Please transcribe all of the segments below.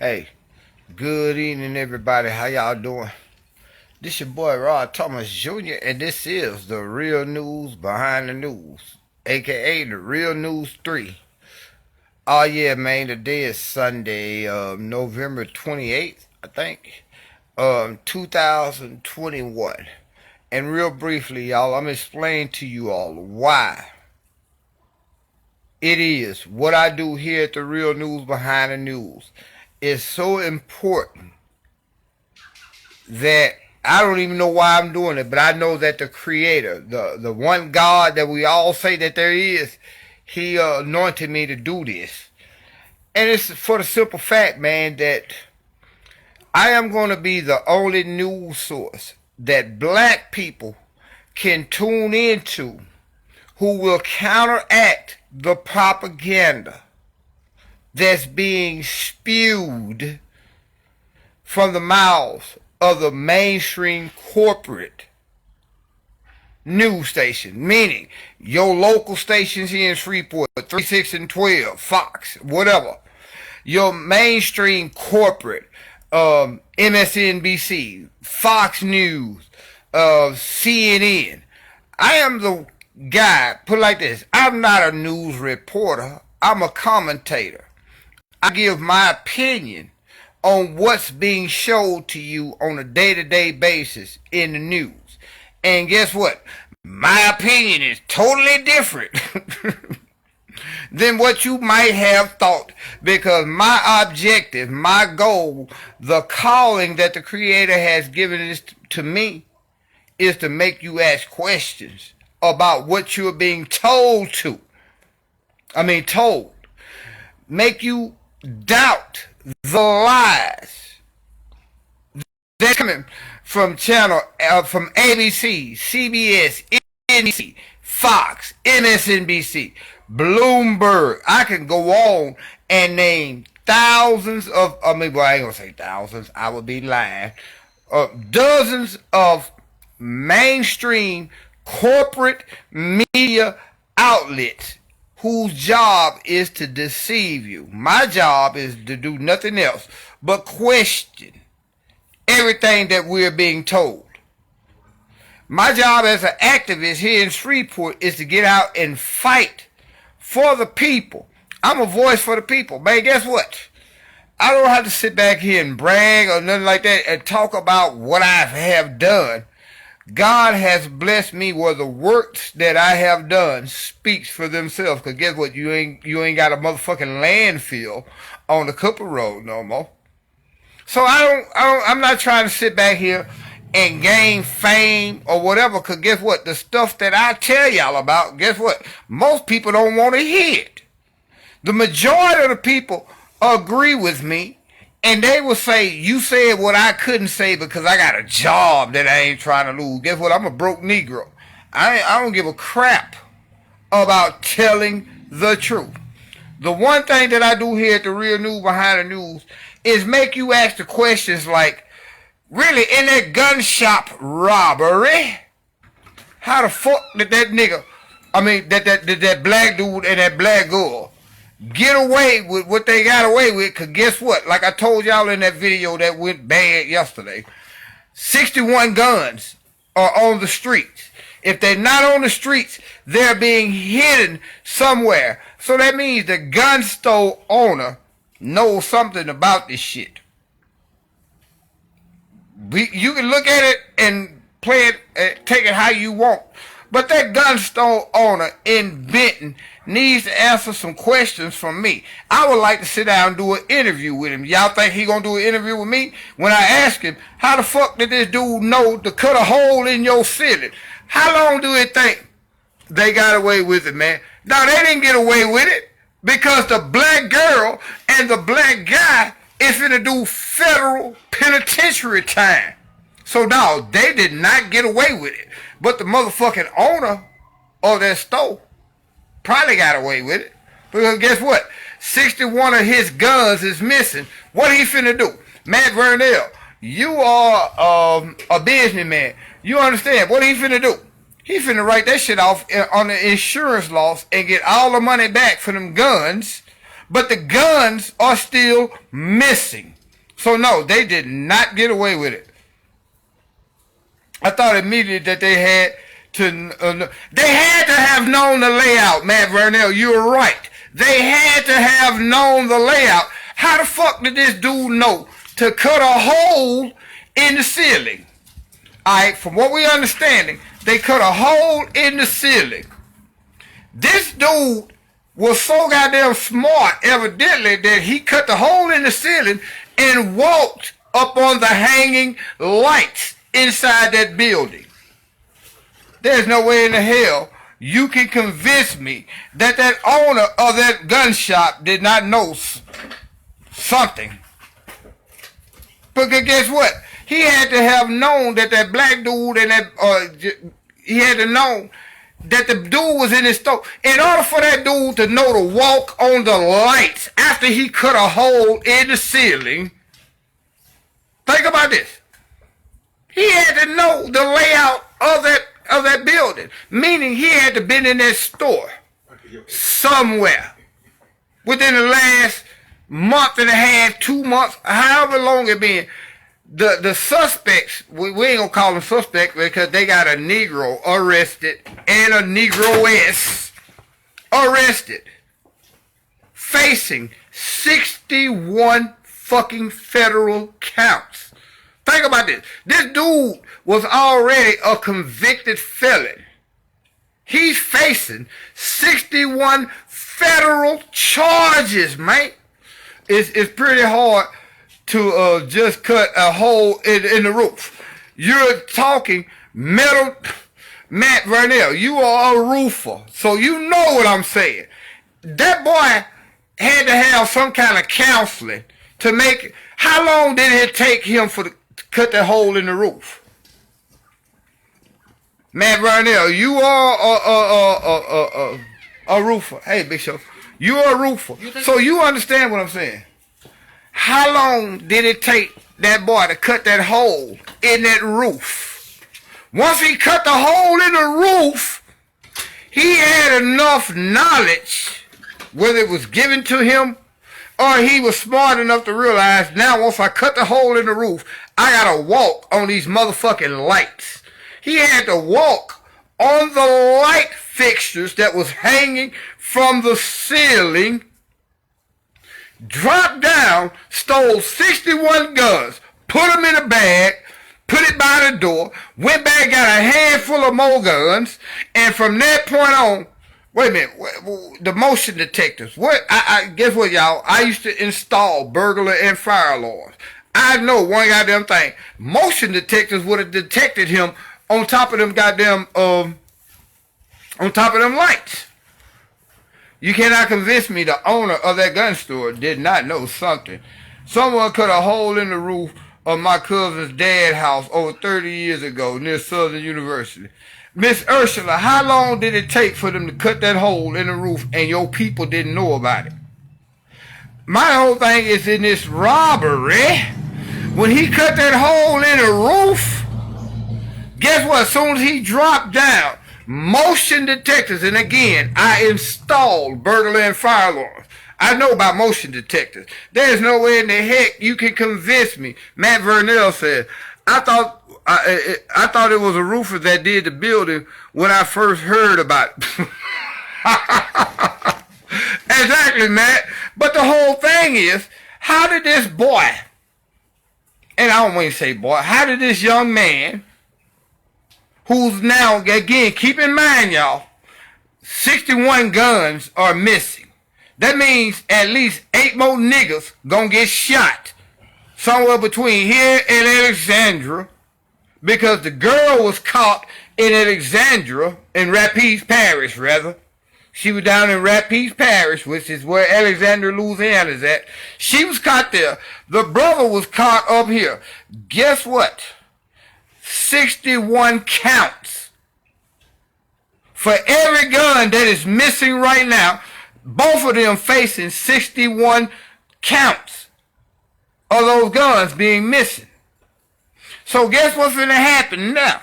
Hey, good evening, everybody. How y'all doing? This your boy Rod Thomas Jr. and this is the real news behind the news, aka the Real News 3. Oh yeah, man. Today is Sunday, November 28th, I think, 2021. And real briefly, y'all, I'm explaining to you all why it is what I do here at the Real News Behind the News is so important that I don't even know why I'm doing it, but I know that the Creator, the one God that we all say that there is, He anointed me to do this. And it's for the simple fact, man, that I am going to be the only news source that black people can tune into who will counteract the propaganda that's being spewed from the mouths of the mainstream corporate news station, meaning your local stations here in Shreveport, 3, 6, and 12, Fox, whatever, your mainstream corporate, MSNBC, Fox News, CNN. I am the guy, put it like this, I'm not a news reporter, I'm a commentator. I give my opinion on what's being showed to you on a day-to-day basis in the news. And guess what? My opinion is totally different than what you might have thought, because my objective, my goal, the calling that the Creator has given this to me is to make you ask questions about what you're being told to. Told. Make you doubt the lies that's coming from from ABC, CBS, NBC, Fox, MSNBC, Bloomberg. I can go on and name thousands of, well, I ain't gonna say thousands, I would be lying, dozens of mainstream corporate media outlets whose job is to deceive you. My job is to do nothing else but question everything that we're being told. My job as an activist here in Shreveport is to get out and fight for the people. I'm a voice for the people. Man, guess what? I don't have to sit back here and brag or nothing like that and talk about what I have done. God has blessed me where the works that I have done speaks for themselves. Because guess what? You ain't got a motherfucking landfill on the Cooper Road no more. So I'm not trying to sit back here and gain fame or whatever. Because guess what? The stuff that I tell y'all about, guess what? Most people don't want to hear it. The majority of the people agree with me. And they will say, you said what I couldn't say because I got a job that I ain't trying to lose. Guess what? I'm a broke Negro. I don't give a crap about telling the truth. The one thing that I do here at the Real News Behind the News is make you ask the questions like, really, in that gun shop robbery, how the fuck did that nigga, that black dude and that black girl get away with what they got away with? Because guess what? Like I told y'all in that video that went bad yesterday, 61 guns are on the streets. If they're not on the streets, they're being hidden somewhere. So that means the gun store owner knows something about this shit. You can look at it and play it, take it how you want. But that gun store owner in Benton needs to answer some questions from me. I would like to sit down and do an interview with him. Y'all think he gonna do an interview with me? When I ask him, how the fuck did this dude know to cut a hole in your ceiling? How long do it think they got away with it, man? No, they didn't get away with it because the black girl and the black guy is finna do federal penitentiary time. So no, they did not get away with it. But the motherfucking owner of that store probably got away with it. Because guess what? 61 of his guns is missing. What he finna do? Matt Vernell, you are a businessman. You understand. What he finna do? He finna write that shit off on the insurance loss and get all the money back for them guns but the guns are still missing. So no, they did not get away with it. I thought immediately that they had to have known the layout, Matt Vernell. You were right. They had to have known the layout. How the fuck did this dude know to cut a hole in the ceiling? Alright, from what we understanding, they cut a hole in the ceiling. This dude was so goddamn smart, evidently, that he cut the hole in the ceiling and walked up on the hanging lights inside that building. There's no way in the hell you can convince me that that owner of that gun shop did not know something. Because guess what? He had to have known that that black dude and that, he had to know that the dude was in his store. In order for that dude to know to walk on the lights after he cut a hole in the ceiling, think about this. He had to know the layout of that building, meaning he had to been in that store somewhere within the last month and a half, 2 months, however long it been. The suspects, we ain't gonna call them suspects because they got a Negro arrested and a Negroess arrested, facing 61 fucking federal counts. Think about this. This dude was already a convicted felon. He's facing 61 federal charges, man. It's pretty hard to just cut a hole in the roof. You're talking metal, Matt Vernell. You are a roofer, so you know what I'm saying. That boy had to have some kind of counseling to make. How long did it take him to cut that hole in the roof? Matt Vernell, you are a roofer. Hey, Big Show, you are a roofer, so you understand what I'm saying. How long did it take that boy to cut that hole in that roof? Once he cut the hole in the roof, he had enough knowledge, whether it was given to him or he was smart enough to realize, now once I cut the hole in the roof, I gotta walk on these motherfucking lights. He had to walk on the light fixtures that was hanging from the ceiling, dropped down, stole 61 guns, put them in a bag, put it by the door, went back, got a handful of more guns, and from that point on, wait a minute, the motion detectors, I guess what, y'all, I used to install burglar and fire alarms. I know one goddamn thing, motion detectors would have detected him on top of them goddamn, on top of them lights. You cannot convince me the owner of that gun store did not know something. Someone cut a hole in the roof of my cousin's dad's house over 30 years ago near Southern University. Miss Ursula, how long did it take for them to cut that hole in the roof and your people didn't know about it? My whole thing is in this robbery. When he cut that hole in the roof, guess what? As soon as he dropped down, motion detectors, and again, I installed burglar and fire alarms. I know about motion detectors. There's no way in the heck you can convince me. Matt Vernell said, I thought it was a roofer that did the building when I first heard about it. Exactly, Matt. But the whole thing is, how did this boy, and I don't want to say boy, how did this young man, who's now, again, keep in mind, y'all, 61 guns are missing. That means at least 8 more niggas gonna get shot somewhere between here and Alexandria, because the girl was caught in Alexandria, in Rapides Parish, rather. She was down in Rapides Parish, which is where Alexandria, Louisiana is at. She was caught there. The brother was caught up here. Guess what? 61 counts. For every gun that is missing right now, both of them facing 61 counts of those guns being missing. So guess what's going to happen now?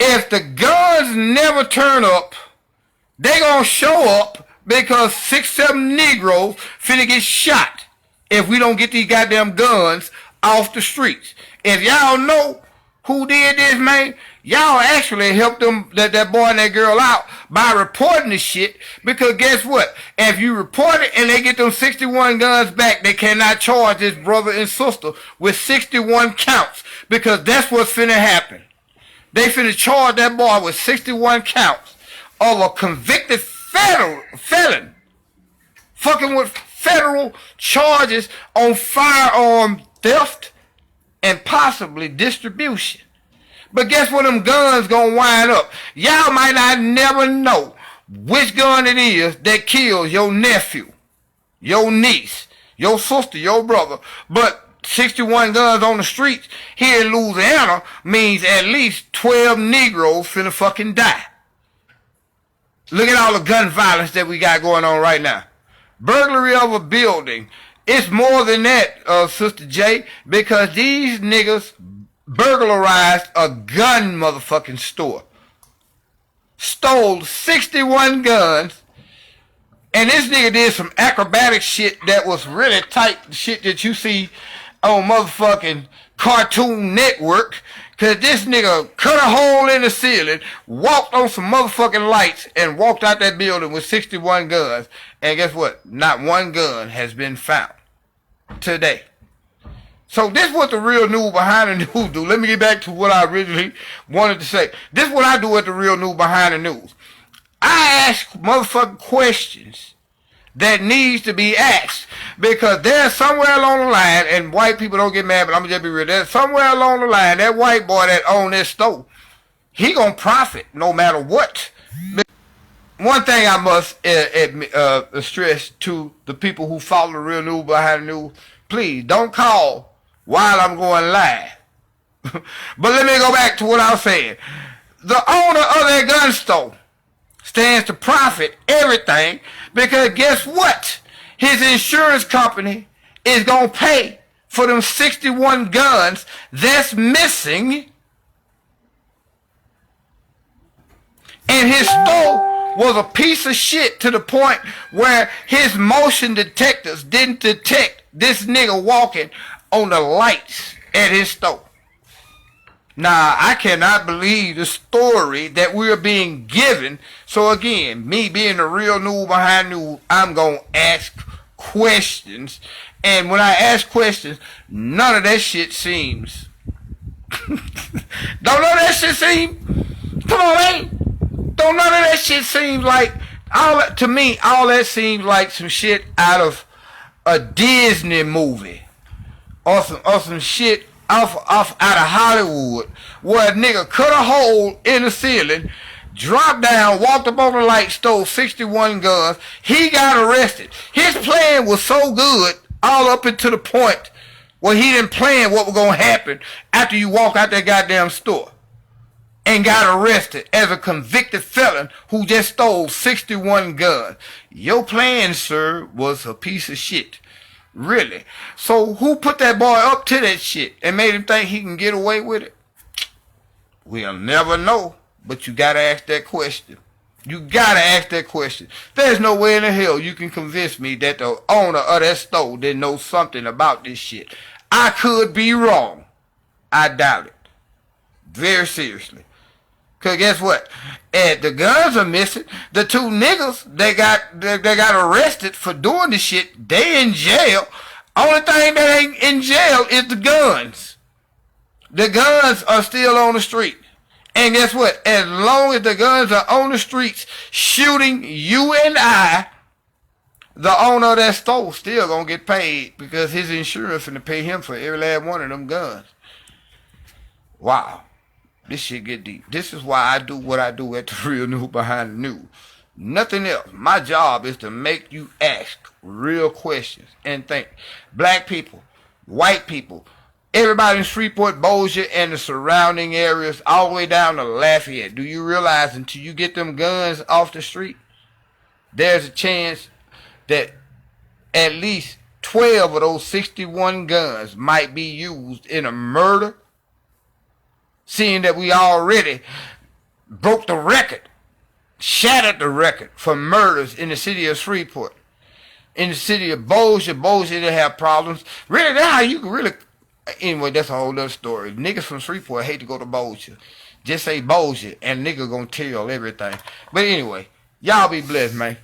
If the guns never turn up, they're going to show up because 6-7 Negroes finna get shot if we don't get these goddamn guns off the streets. If y'all know who did this, man, y'all actually helped them, that boy and that girl out by reporting this shit. Because guess what? If you report it and they get them 61 guns back, they cannot charge this brother and sister with 61 counts. Because that's what's finna happen. They finna charge that boy with 61 counts of a convicted felon. Fucking with federal charges on firearm theft and possibly distribution. But guess what, them guns gonna wind up? Y'all might not never know which gun it is that kills your nephew, your niece, your sister, your brother. But 61 guns on the streets here in Louisiana means at least 12 Negroes finna fucking die. Look at all the gun violence that we got going on right now. Burglary of a building. It's more than that, Sister J, because these niggas burglarized a gun motherfucking store. Stole 61 guns. And this nigga did some acrobatic shit that was really tight shit that you see on motherfucking Cartoon Network. Cause this nigga cut a hole in the ceiling, walked on some motherfucking lights, and walked out that building with 61 guns. And guess what? Not one gun has been found today. So this is what the real news behind the news do. Let me get back to what I originally wanted to say. This is what I do at the real news behind the news. I ask motherfucking questions that needs to be asked. Because there's somewhere along the line, and white people don't get mad, but I'm going to just be real. There's somewhere along the line, that white boy that owned that store, he going to profit no matter what. One thing I must stress to the people who follow the real news behind the news, please don't call while I'm going live. But let me go back to what I was saying. The owner of that gun store stands to profit everything because guess what? His insurance company is going to pay for them 61 guns that's missing. And his store was a piece of shit to the point where his motion detectors didn't detect this nigga walking on the lights at his store. Now, I cannot believe the story that we're being given. So again, me being the real news behind news, I'm going to ask questions. And when I ask questions, none of that shit seems. Don't none of that shit seem? Come on, man. Don't none of that shit seem like, to me, all that seems like some shit out of a Disney movie. Or some shit off out of Hollywood, where a nigga cut a hole in the ceiling, dropped down, walked up on the light, stole 61 guns. He got arrested. His plan was so good, all up into the point where he didn't plan what was going to happen after you walk out that goddamn store, and got arrested as a convicted felon who just stole 61 guns. Your plan, sir, was a piece of shit. Really. So who put that boy up to that shit and made him think he can get away with it? We'll never know. But you gotta ask that question. You gotta ask that question. There's no way in the hell you can convince me that the owner of that store didn't know something about this shit. I could be wrong. I doubt it. Very seriously. Cause guess what? The guns are missing. The two niggas they got arrested for doing this shit, they in jail. Only thing that ain't in jail is the guns. The guns are still on the street. And guess what? As long as the guns are on the streets shooting you and I, the owner of that store still gonna get paid because his insurance finna pay him for every last one of them guns. Wow. This shit get deep. This is why I do what I do at the Real News Behind the News. Nothing else. My job is to make you ask real questions and think. Black people, white people, everybody in Shreveport, Bossier, and the surrounding areas, all the way down to Lafayette. Do you realize until you get them guns off the street, there's a chance that at least 12 of those 61 guns might be used in a murder? Seeing that we already broke the record shattered the record for murders in the city of Shreveport. In the city of Bossier, they have problems. Really, that's how you can really. Anyway, that's a whole other story. Niggas from Shreveport hate to go to Bossier. Just say Bossier, and nigga gonna tell everything. But anyway, y'all be blessed, man.